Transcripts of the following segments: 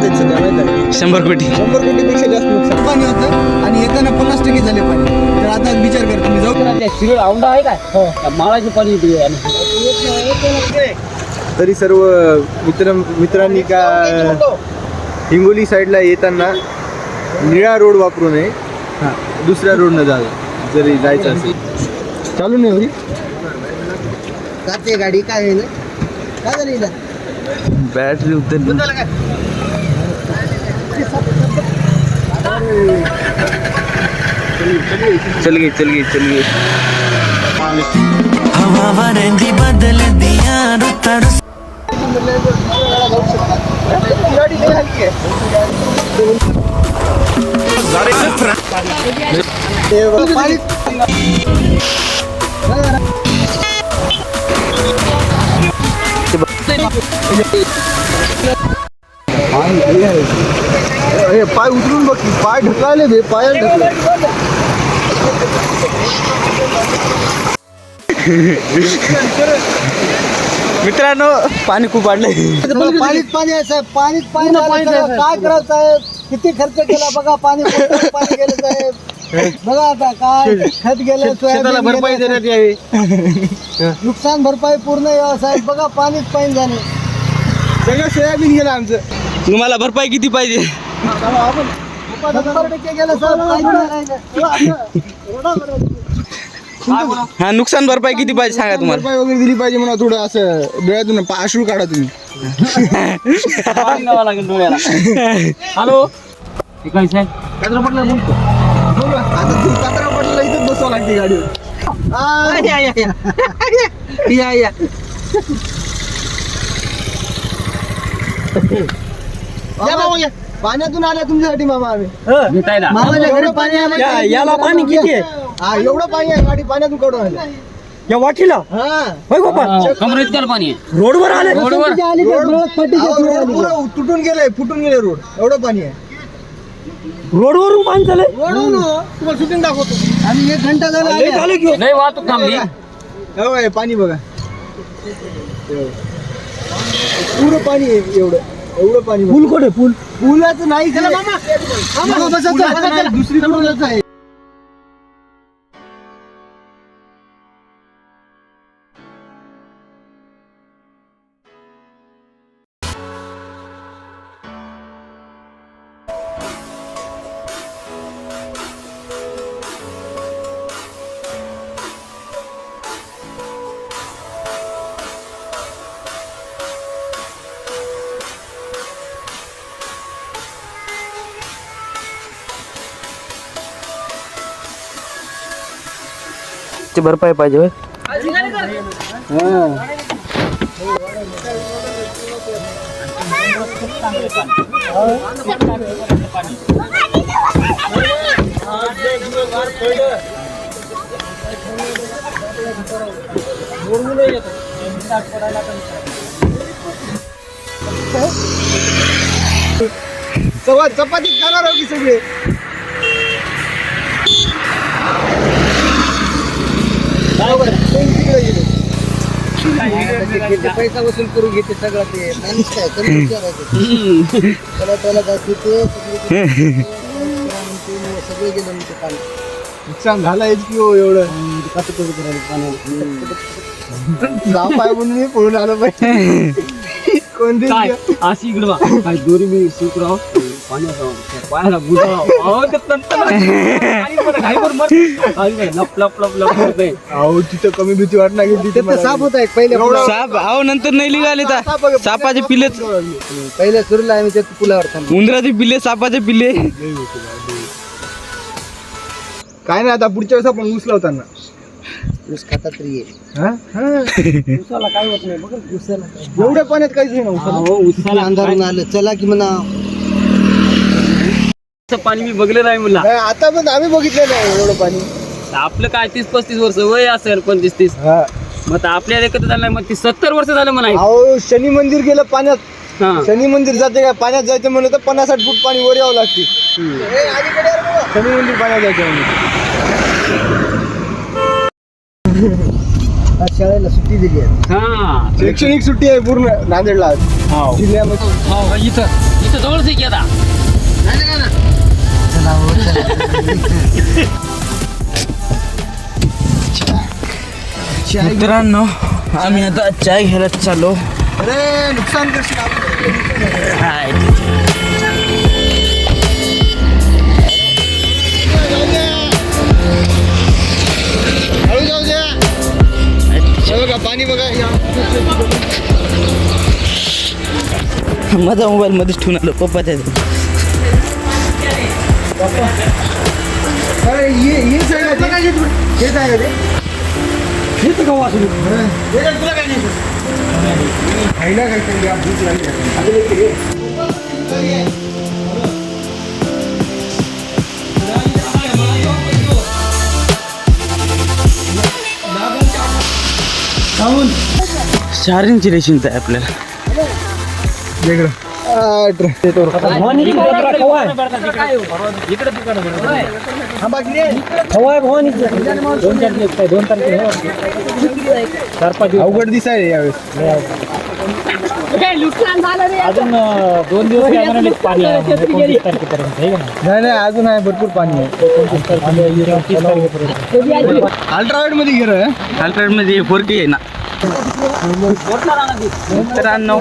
आहेत सध्या माहिती आहे 100 कोटी 100 कोटीपेक्षा जास्त नुकसान पाणी होतं आणि येताना 50% झाले पाणी. तर आता विचार कर तुम्ही जाऊ शिरूर औंढा आहे काय माळाचे पाणी तरी सर्व मित्रांनी का हिंगोली साईडला येताना निळा रोड वापरू नये, दुसऱ्या रोडनं जावं जरी जायचं असेल. चालू नाही होईल जाते गाडी काय आहे ना काय झालं बॅटरी उतरली. चल गई हवा वरंदी बदल दिया रुतर पाय उतरून बघ, पाय ढकलायले बे, पाय ढकल. मित्रांनो पाणी खूप वाढलंय. पाणीच पाणी आहे साहेब, पाणीच पाणी झालं. काय करायचं साहेब, किती खर्च केला बघा, पाणी पाणी गेलं साहेब. बघा आता काय खत गेलं, सोयाबीन भरपाई गेलं. देण्यात यावी. नुकसान भरपाई पूर्ण यावं साहेब. बघा पाणीच पाणी झालं. सगळं सोयाबीन गेलं आमचं. तुम्हाला भरपाई किती पाहिजे? 100% गेलं साहेब, काहीच नाही राहिलं. हा नुकसान भरपाई किती पाहिजे सांगा तुम्हाला. भरपाई वगैरे दिली पाहिजे म्हणा. थोडं असं डोळ्यातून अश्रू काढा तुम्ही. हॅलो काय साहेब कचरा पडला बोलतो. आता तू कचरा पडला इथेच बसावं लागते गाडीवर. या मामा या. पाण्यातून आल्या तुमच्यासाठी मामा आम्ही. मामाच्या घरी पाणी आहे. याला पाणी किती आहे? हा एवढं पाणी आहे, गाडी पाण्यातून काढून आली. या वाटीला हा कमरेत त्याला पाणी रोडवर आले पुरं तुटून गेलंय, फुटून गेले रोड. एवढं पाणी आहे रोडवरून पाणी झालंय. तुम्हाला शूटिंग दाखवतो. आणि 1 घंटा झाला लय झालं की नाही वाहतूक थांबली. हो आहे, पाणी बघा पुरं पाणी आहे. एवढं पाणी. पूल कोठे पूल पुलाचं नाही दुसरीकडूनच आहे. ची भरपाई पाहिजे होय. चपाती खाणार हो की सगळे. पैसा वसूल करून घेते सगळं. ते माणूस काय कमी विचारायचं. त्याला काय ते सगळे गेलं म्हणते पाणी. नुकसान झालं की हो एवढं. कसं कसं करायला पाणी जाप आहे म्हणून मी पळून आलो पाहिजे. कोणती अशी इकडं काय दोरी मी सुकराव पाण्याला बुजाव लप लप लप लप होतंय. अहो तिथं कमी भीती वाटणार की तिथे तिथं साप होत आहे पहिले साप अहो नंतर नाही निघाले तर सापाचे पिल्ले, पहिल्या सुरूला आम्ही त्या पुलावर थांबलो. उंदराचे पिल्ले, सापाचे पिल्ले. काय नाही. आता पुढच्या वेळेस आपण ऊस लावताना ऊस खाता तरी ये. उसाला काय होत नाही बघ. उसाला एवढ्या पाण्यात काहीच नाही ना. उसाला अंधारून आलं चला की म्हणा. पाणी मी बघलेलं आहे मला. आता पण आम्ही बघितलं नाही एवढं पाणी. आपलं काय 30-35 वर्ष वय असेल, 25-30. मग आता आपल्याला एकत्र झालं नाही, मग ती 70 वर्ष झालं म्हणा. अहो शनी मंदिर गेलं पाण्यात. शनी मंदिर जाते का पाण्यात जायचं म्हणलं तर 50-60 फूट पाणी वर यावं लागते. शनी मंदिर पाण्यात जायचं म्हणजे आज शाळेला सुट्टी दिली आहे. हा शैक्षणिक सुट्टी आहे पूर्ण नांदेडला आज. जिल्ह्यामध्ये हो इथं जवळच आहे की आता चला हो, चला. मित्रांनो आम्ही आता चाय घ्यायला चाललो. अरे नुकसान करशील आपण. हळू जाऊ द्या. हे बघा पाणी बघा. माझा मोबाईल मध्येच ठेवून आलो पप्पा त्याचा. अरे ये साईड आहे. हेच आहे रे. हे तर गाव असेल. तुला काय नाही खायला काय काही भूक लागली. चार इंची रेशीमचा आहे आपल्याला. भवानीची जत्रा केव्हा आहे? केव्हा आहे भवानीची? 2 तारखेला. 4-5 दिवस. अवघड दिसाय यावेळेस. अजून 2 दिवस पाणी आहे 29 तारखेपर्यंत आहे का नाही? नाही अजून आहे भरपूर पाणी आहे. 29 तारखेपर्यंत. अल्ट्रावाईड मध्ये गेलं. अल्ट्राड मध्ये 4K आहे ना. मित्रांनो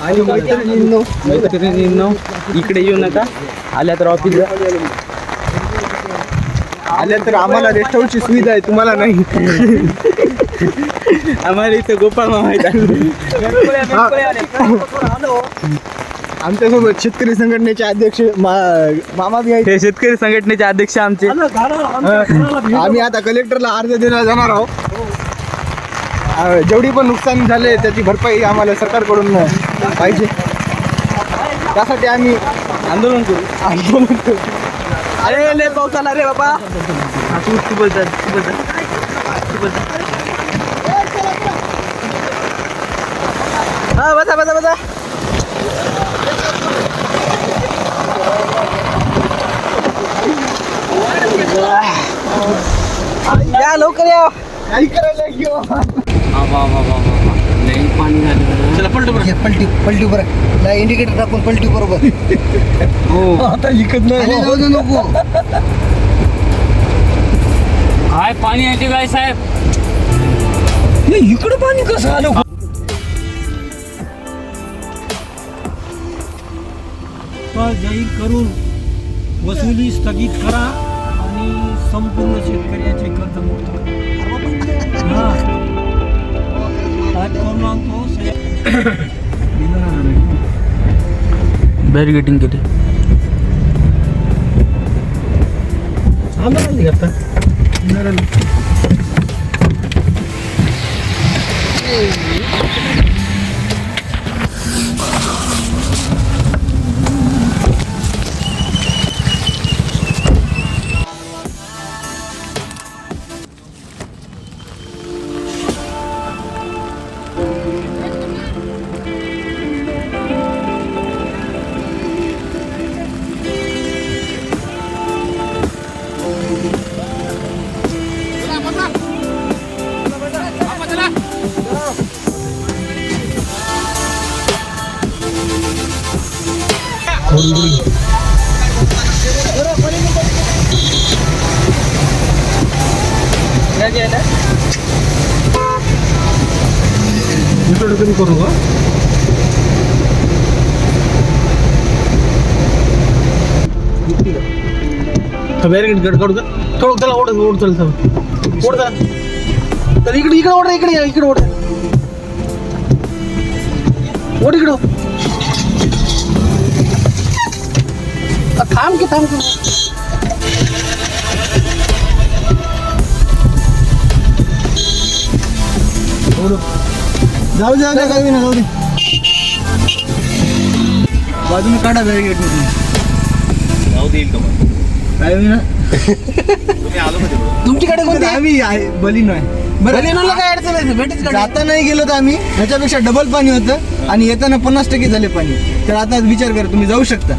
आणि मैत्रिणींनो इकडे येऊ नका. आल्या तर ऑफिस आल्या तर आम्हाला रेस्ट हाऊसची सुविधा आहे, तुम्हाला नाही. आम्हाला इथं गोपाळ मामा आहेत. आमच्यासोबत शेतकरी संघटनेचे अध्यक्ष मामा बी आहेत. हे शेतकरी संघटनेचे अध्यक्ष आमचे. आम्ही आता कलेक्टरला अर्ज देण्याला जाणार आहोत. जेवढी पण नुकसान झाले त्याची भरपाई आम्हाला सरकारकडून पाहिजे. त्यासाठी आम्ही आंदोलन करू. अरे लय पाऊस आला रे बाबा. तू बोलतात. हा बसा. या लवकर या. काही करायला घेऊ. पाणी झालं. चला पलटू बरं. पलटी बरं. इंडिकेटर टाकून पलटी बरोबर. आता इकत नाही. जाऊ दे नको. काय पाणी आहे ते काय साहेब? इकडं पाणी कसं आलं? जाहीर करून वसुली स्थगित करा आणि संपूर्ण शेतकऱ्याचे कर्ज मुक्त करा. बॅरिगेटिंग केली. करू का? बॅरिगेट काढू का? थोडं त्याला ओढ तर इकडे ओढ इकडे ओढ इकडं थांब की जाऊ दे काही ना जाऊ दे. बाजूने काढा बॅरिगेट जाऊ देईल का काय होईना. तुमच्याकडे कोणते आम्ही बली नाही. बलिनाला काय अडचण आहे? भेटीच काढा. जाता नाही गेलो तर आम्ही ह्याच्यापेक्षा डबल पाणी होतं आणि येताना 50% झाले पाणी. तर आता विचार करा, तुम्ही जाऊ शकता.